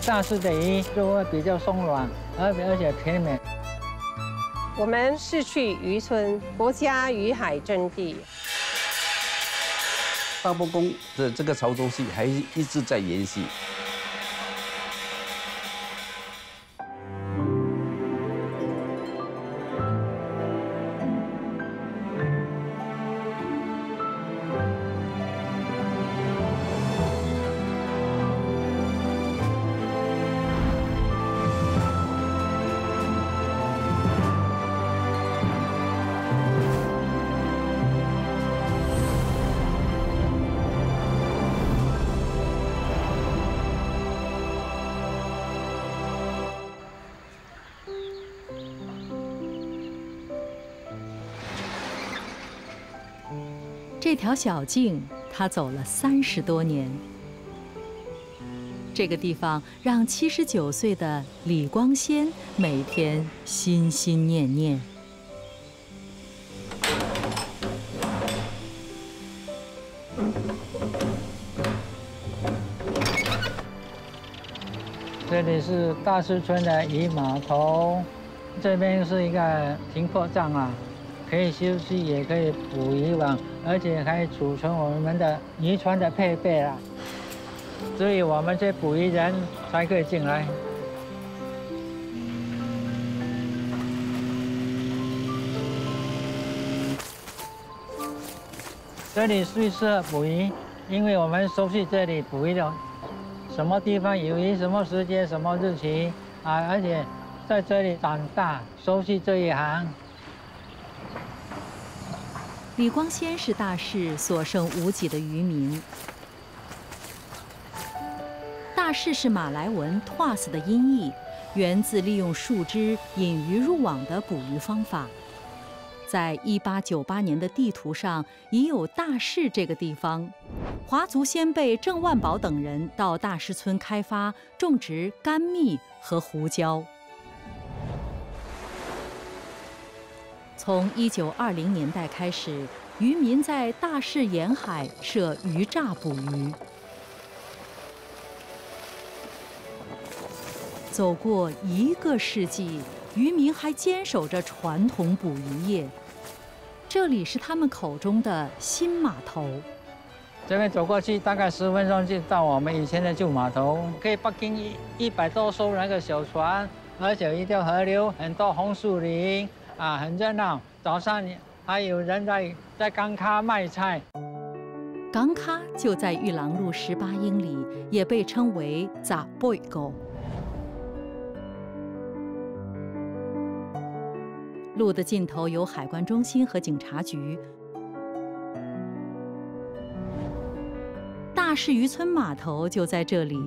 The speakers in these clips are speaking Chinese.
大式的鱼就会比较松软，而且甜美。我们是去渔村国家渔海阵地。大伯公的这个潮州戏还一直在延续。这条小径，他走了30多年。这个地方让79岁的李光先每天心心念念。这里是大石村的渔码头，这边是一个停泊站啊。 可以休息，也可以捕鱼网，而且还储存我们的渔船的配备啦。所以我们这捕鱼人才可以进来。这里最适合捕鱼，因为我们熟悉这里捕鱼的什么地方有鱼，什么时间、什么日期啊，而且在这里长大，熟悉这一行。 李光先是大士所剩无几的渔民。大士是马来文 "twas" 的音译，源自利用树枝引鱼入网的捕鱼方法。在1898年的地图上已有大士这个地方。华族先辈郑万宝等人到大士村开发种植甘蜜和胡椒。 从1920年代开始，渔民在大士沿海设渔栅捕鱼。走过1个世纪，渔民还坚守着传统捕鱼业。这里是他们口中的新码头。这边走过去大概10分钟就到我们以前的旧码头，可以parking100多艘那个小船，而且一条河流，很多红树林。 啊，很热闹。早上还有人在港咖卖菜。港咖就在玉郎路18英里，也被称为杂贝沟。路的尽头有海关中心和警察局。大士渔村码头就在这里。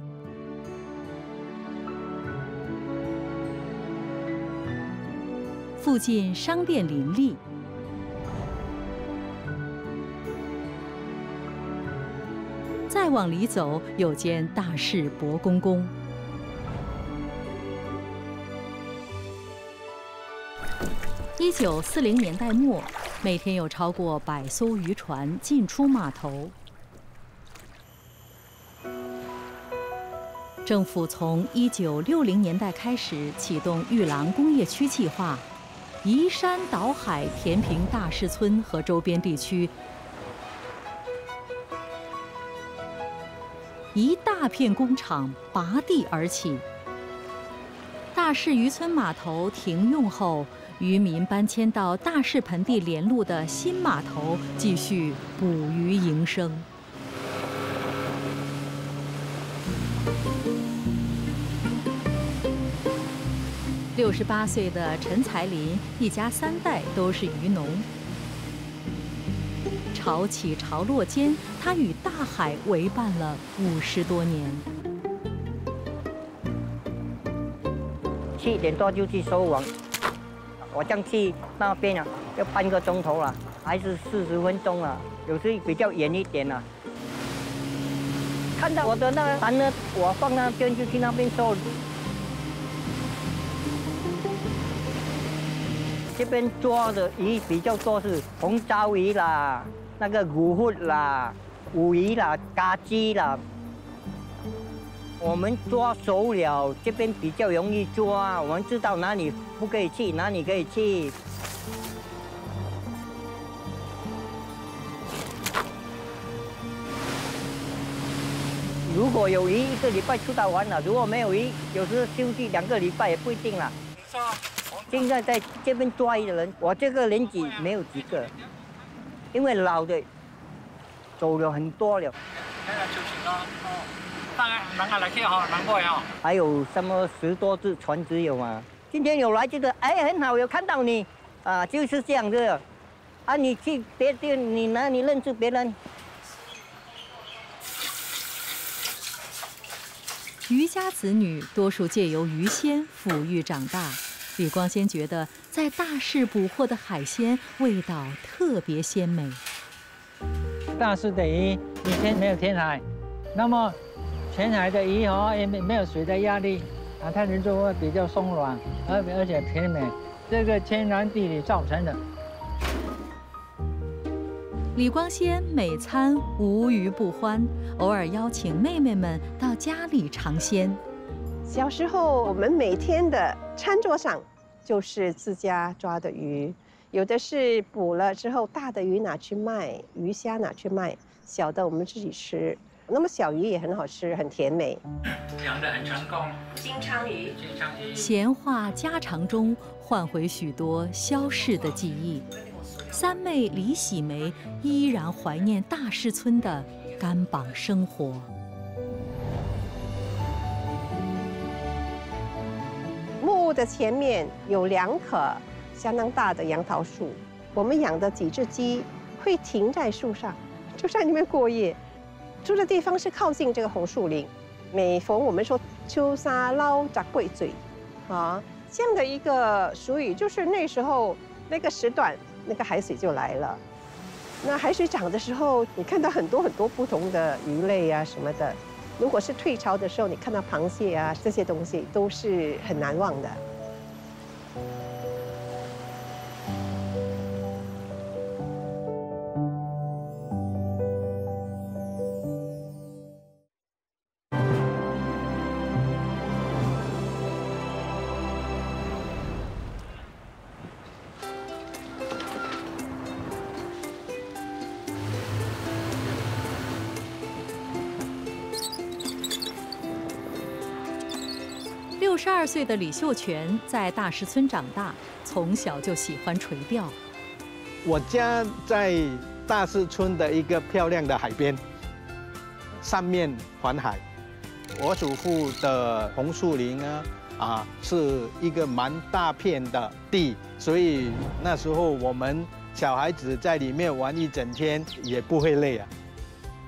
附近商店林立，再往里走有间大士伯公宫。1940年代末，每天有超过100艘渔船进出码头。政府从1960年代开始启动玉郎工业区计划。 移山倒海，填平大士村和周边地区，一大片工厂拔地而起。大士渔村码头停用后，渔民搬迁到大士盆地连路的新码头，继续捕鱼营生。 68岁的陈才林一家3代都是渔农。潮起潮落间，他与大海为伴了50多年。7点多就去收网，我这样去那边啊，要半个钟头了，还是40分钟了，有时比较远一点了。看到我的那个船呢，我放那边就去那边收。 这边抓的鱼比较多是红糟鱼啦，那个骨虎啦、乌鱼啦、咖鸡啦。我们抓熟了，这边比较容易抓，我们知道哪里不可以去，哪里可以去。如果有鱼，1个礼拜出到完了；如果没有鱼，有时候休息2个礼拜也不一定啦。现在在这边抓鱼的人，我这个年纪没有几个，因为老的走了很多了。还有什么10多只船只有嘛？今天有来这个，哎，很好，有看到你，啊，就是这样子。啊，你去别地，你哪里认识别人？渔家子女多数借由鱼鲜抚育长大。李光先觉得，在大市捕获的海鲜味道特别鲜美。大市的鱼以前没有填海，那么填海的鱼也没有水的压力啊，它人就会比较松软，而且甜美，这个天然地理造成的。李光先每餐无鱼不欢，偶尔邀请妹妹们到家里尝鲜。小时候，我们每天的餐桌上就是自家抓的鱼，有的是捕了之后大的鱼拿去卖，鱼虾拿去卖，小的我们自己吃。那么小鱼也很好吃，很甜美。养得很成功，金枪鱼。闲话家常中，唤回许多消逝的记忆。三妹李喜梅依然怀念大市村的干绑生活。木屋的前面有2棵相当大的杨桃树，我们养的几只鸡会停在树上，就在那边过夜。住的地方是靠近这个红树林，每逢我们说秋沙捞杂贵嘴，啊，这样的一个俗语，就是那时候那个时段，那个海水就来了。那海水涨的时候，你看到很多不同的鱼类啊什么的。如果是退潮的时候，你看到螃蟹啊这些东西都是很难忘的。62岁的李秀全在大石村长大，从小就喜欢垂钓。我家在大石村的一个漂亮的海边，三面环海。我祖父的红树林呢，是一个蛮大片的地，所以那时候我们小孩子在里面玩一整天也不会累啊。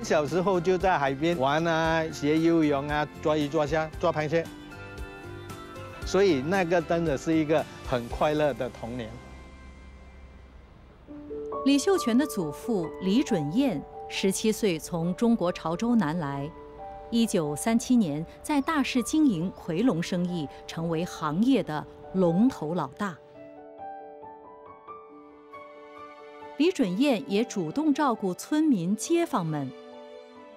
小时候就在海边玩啊，学游泳啊，抓鱼、抓虾、抓螃蟹。所以那个真的是一个很快乐的童年。李秀全的祖父李准彦17岁从中国潮州南来，1937年在大市经营夔龙生意，成为行业的龙头老大。李准彦也主动照顾村民街坊们。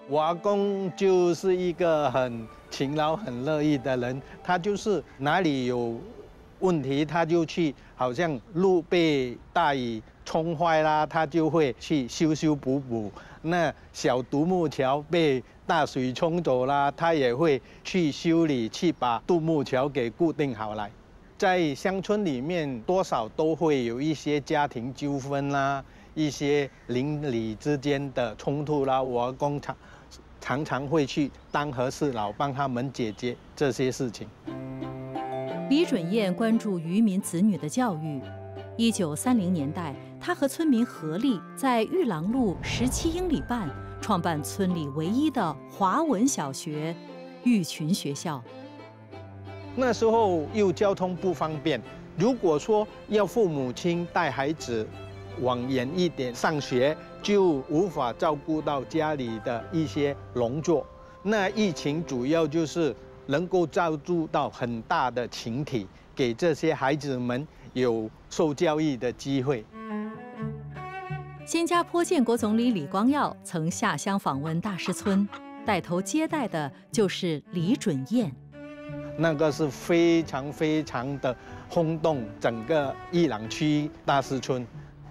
我阿公就是一个很勤劳、很乐意的人，他就是哪里有问题，他就去，好像路被大雨冲坏啦，他就会去修补。那小独木桥被大水冲走啦，他也会去修理，去把独木桥给固定好来。在乡村里面，多少都会有一些家庭纠纷啦，一些邻里之间的冲突啦，我阿公常常会去当和事佬，帮他们解决这些事情。李准彦关注渔民子女的教育。1930年代，他和村民合力在玉郎路17英里半创办村里唯一的华文小学玉群学校。那时候又交通不方便，如果说要父母亲带孩子往远一点上学，就无法照顾到家里的一些农作。那疫情主要就是能够照顾到很大的群体，给这些孩子们有受教育的机会。新加坡建国总理李光耀曾下乡访问大石村，带头接待的就是李准彦。那个是非常的轰动整个伊朗区大师村。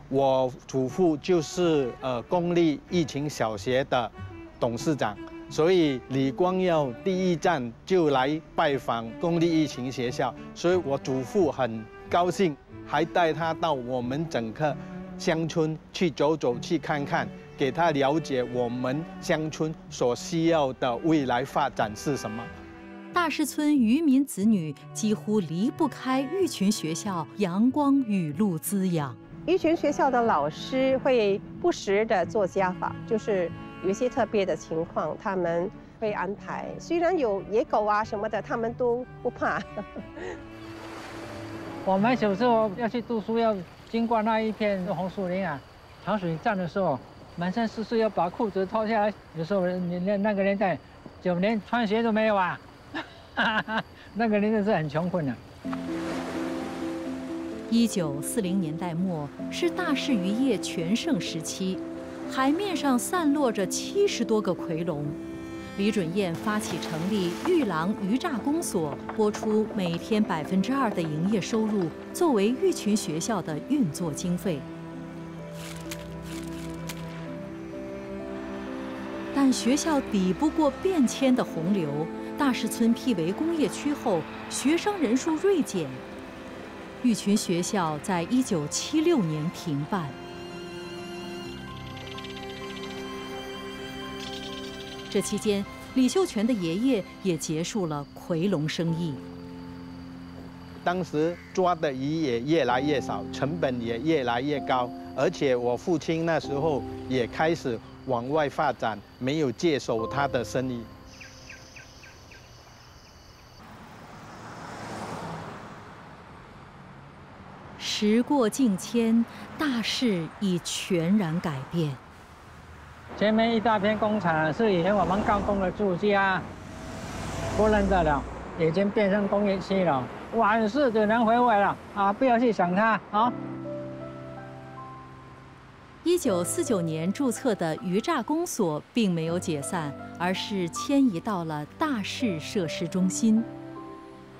我祖父就是公立疫情小学的董事长，所以李光耀第一站就来拜访公立疫情学校，所以我祖父很高兴，还带他到我们整个乡村去走走、去看看，给他了解我们乡村所需要的未来发展是什么。大师村渔民子女几乎离不开育群学校阳光雨露滋养。育群学校的老师会不时的做家访，就是有一些特别的情况，他们会安排。虽然有野狗啊什么的，他们都不怕。我们小时候要去读书，要经过那一片红树林啊，潮水涨的时候，满身是水，要把裤子脱下来。有时候那个年代，就连穿鞋都没有啊，那个年代是很穷困的。1940年代末是大士渔业全盛时期，海面上散落着70多个夔龙。李准彦发起成立玉郎鱼榨公所，拨出每天2%的营业收入作为育群学校的运作经费。但学校抵不过变迁的洪流，大士村辟为工业区后，学生人数锐减。育群学校在1976年停办。这期间，李秀全的爷爷也结束了夔龙生意。当时抓的鱼也越来越少，成本也越来越高，而且我父亲那时候也开始往外发展，没有接手他的生意。时过境迁，大势已全然改变。前面一大片工厂是以前我们高工的住家，不认得了，已经变成工业区了。晚市只能回味了啊！不要去想它啊。1949年注册的鱼榨公所并没有解散，而是迁移到了大士设施中心。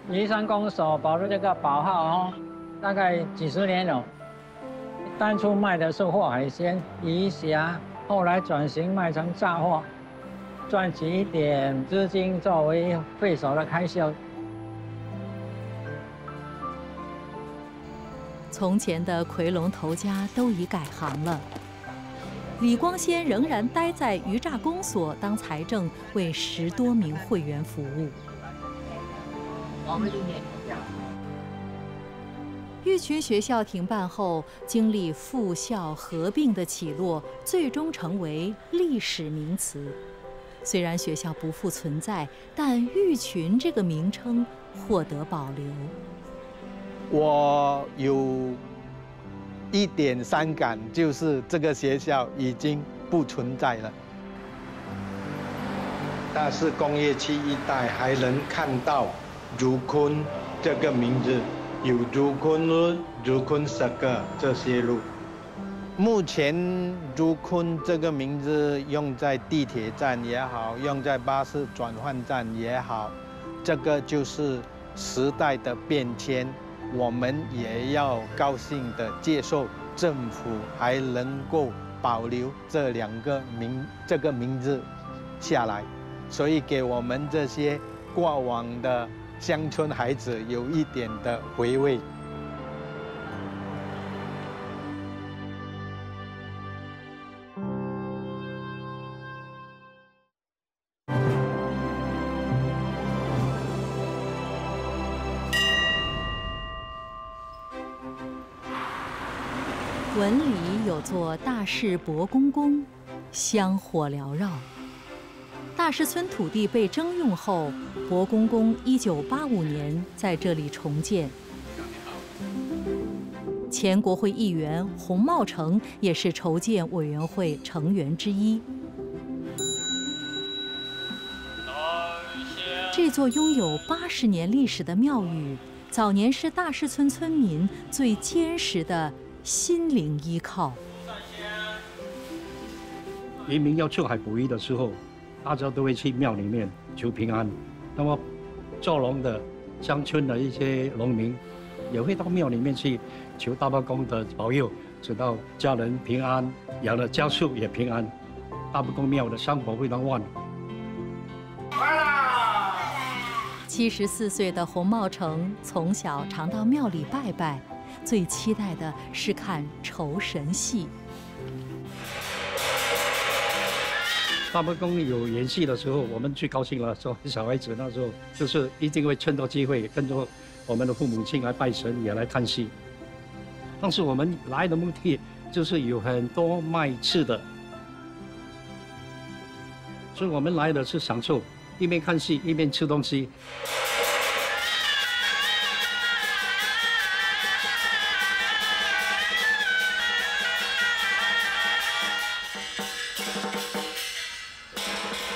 渔山公所保留这个宝号哦，大概几十年了。当初卖的是活海鲜、鱼虾，后来转型卖成炸货，赚取一点资金作为会所的开销。从前的夔龙头家都已改行了，李光先仍然待在鱼榨公所当财政，为10多名会员服务。育群学校停办后，经历复校合并的起落，最终成为历史名词。虽然学校不复存在，但育群这个名称获得保留。我有一点伤感，就是这个学校已经不存在了。大士工业区一带还能看到如坤这个名字，有如坤路、如坤十个这些路。目前如坤这个名字用在地铁站也好，用在巴士转换站也好，这个就是时代的变迁。我们也要高兴地接受政府还能够保留这这个名字下来，所以给我们这些过往的乡村孩子有一点的回味。文里有座大士伯公宫，香火缭绕。大士村土地被征用后，伯公宫1985年在这里重建。前国会议员洪茂成也是筹建委员会成员之一。这座拥有80年历史的庙宇，早年是大士村村民最坚实的心灵依靠。渔民要出海捕鱼的时候，大家都会去庙里面求平安。那么做农的乡村的一些农民也会到庙里面去求大伯公的保佑，直到家人平安，养的家畜也平安。大伯公庙的香火非常旺。 74岁的洪茂成从小常到庙里拜拜，最期待的是看酬神戏。大伯公有演戏的时候，我们最高兴了。作为小孩子那时候，就是一定会趁到机会跟着我们的父母亲来拜神，也来看戏。但是我们来的目的就是有很多卖吃的，所以我们来的是享受。 一边看戏一边吃东西。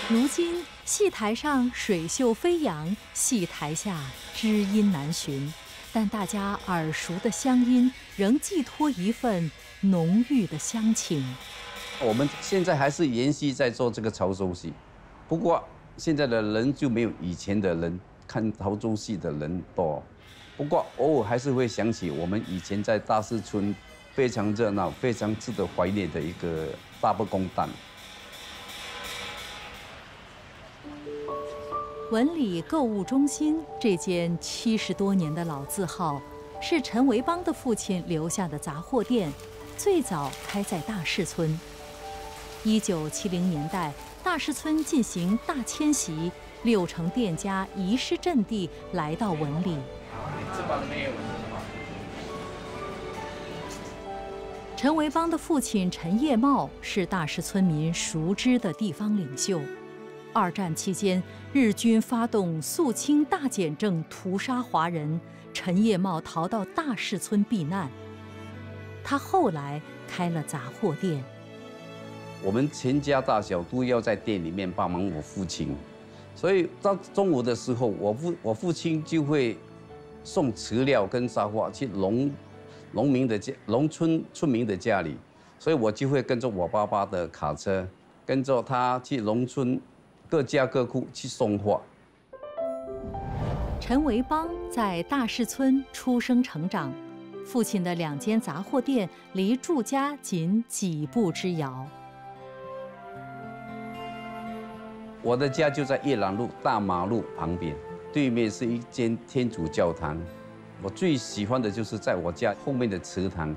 如今戏台上水袖飞扬，戏台下知音难寻，但大家耳熟的乡音仍寄托一份浓郁的乡情。我们现在还是延续在做这个潮州戏，不过。 现在的人就没有以前的人看潮州戏的人多，不过偶尔还是会想起我们以前在大市村非常热闹、非常值得怀念的一个大伯公诞。文理购物中心这间70多年的老字号，是陈维邦的父亲留下的杂货店，最早开在大市村。1970年代。 大市村进行大迁徙，6成店家移师阵地，来到文里。陈维邦的父亲陈业茂是大市村民熟知的地方领袖。2战期间，日军发动肃清大检正，屠杀华人，陈业茂逃到大市村避难。他后来开了杂货店。 我们全家大小都要在店里面帮忙我父亲，所以到中午的时候，我父亲就会送饲料跟杂货去农村村民的家里，所以我就会跟着我爸爸的卡车，跟着他去农村各家各户去送货。陈维邦在大市村出生成长，父亲的2间杂货店离住家仅几步之遥。 我的家就在叶兰路大马路旁边，对面是一间天主教堂。我最喜欢的就是在我家后面的池塘。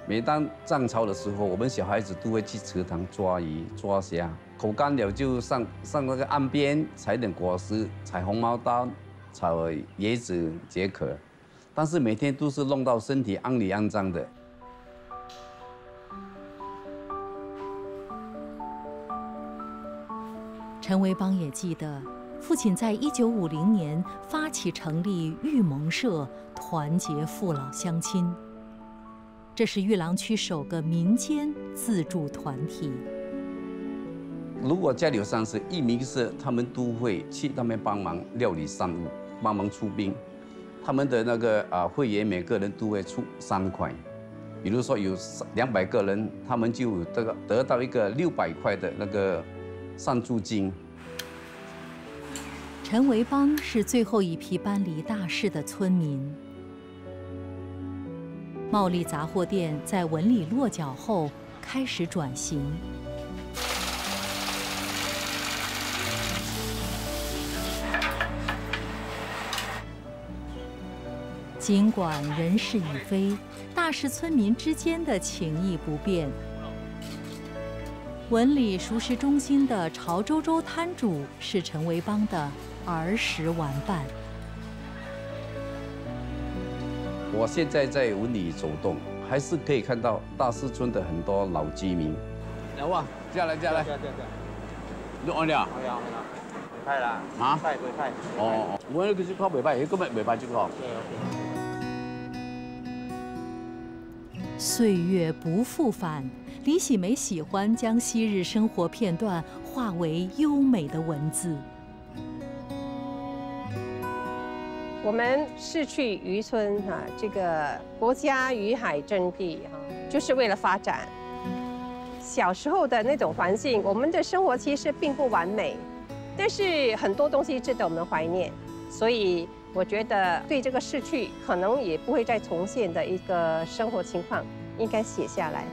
每当涨潮的时候，我们小孩子都会去池塘抓鱼、抓虾，口干了就上那个岸边采点果实，采红毛丹、采椰子解渴。但是每天都是弄到身体肮里肮脏的。 陈维邦也记得，父亲在1950年发起成立育盟社，团结父老乡亲。这是玉郎区首个民间自助团体。如果家里有丧事，育民社他们都会去那边帮忙料理善物，帮忙出兵。他们的那个会员每个人都会出3块。比如说有200个人，他们就得到一个600块的那个。 善助金。陈维邦是最后一批搬离大市的村民。茂利杂货店在文里落脚后开始转型。尽管人事已非，大市村民之间的情谊不变。 文理熟食中心的潮州粥摊主是陈维邦的儿时玩伴。我现在在文里走动，还是可以看到大市村的很多老居民。来哇，下来。你按了？按了。袂歹啦。啊？袂歹。哦，我那个是靠袂歹，根本袂歹就好。岁月不复返。 李喜梅喜欢将昔日生活片段化为优美的文字。我们是去渔村哈，这个国家渔海阵地哈，就是为了发展。小时候的那种环境，我们的生活其实并不完美，但是很多东西值得我们怀念。所以我觉得对这个逝去可能也不会再重现的一个生活情况，应该写下来。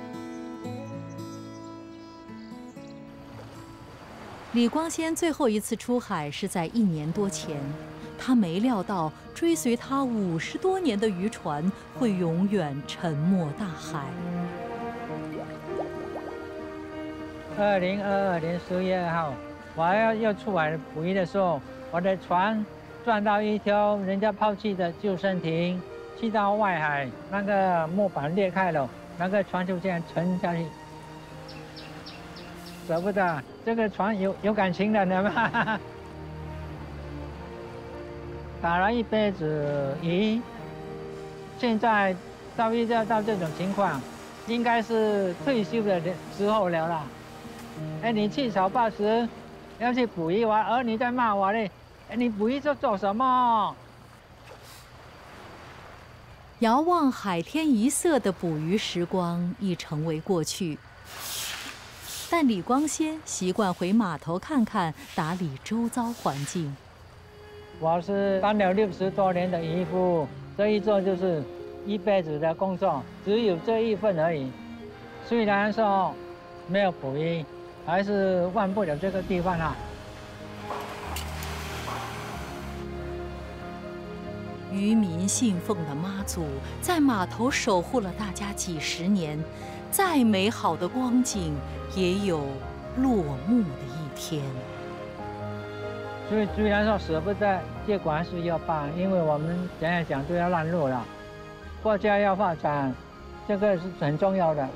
李光先最后一次出海是在1年多前，他没料到追随他50多年的渔船会永远沉没大海。2022年10月2号，我要出海捕鱼的时候，我的船撞到一条人家抛弃的救生艇，去到外海，那个木板裂开了，那个船就这样沉下去。舍不得，这个船有感情的，你们。打了一辈子鱼，现在遇到这种情况，应该是退休的时候了啦。哎，你去小坝时要去捕鱼玩，而你在骂我嘞，哎，你捕鱼做什么？遥望海天一色的捕鱼时光已成为过去，但李光先习惯回码头看看，打理周遭环境。我是当了60多年的渔夫，这一做就是一辈子的工作，只有这一份而已。虽然说没有捕鱼，还是忘不了这个地方啊。渔民信奉的妈祖在码头守护了大家几10年，再美好的光景也有落幕的一天。所以虽然说舍不得，结果还是要办，因为我们讲都要让路了，国家要发展，这个是很重要的。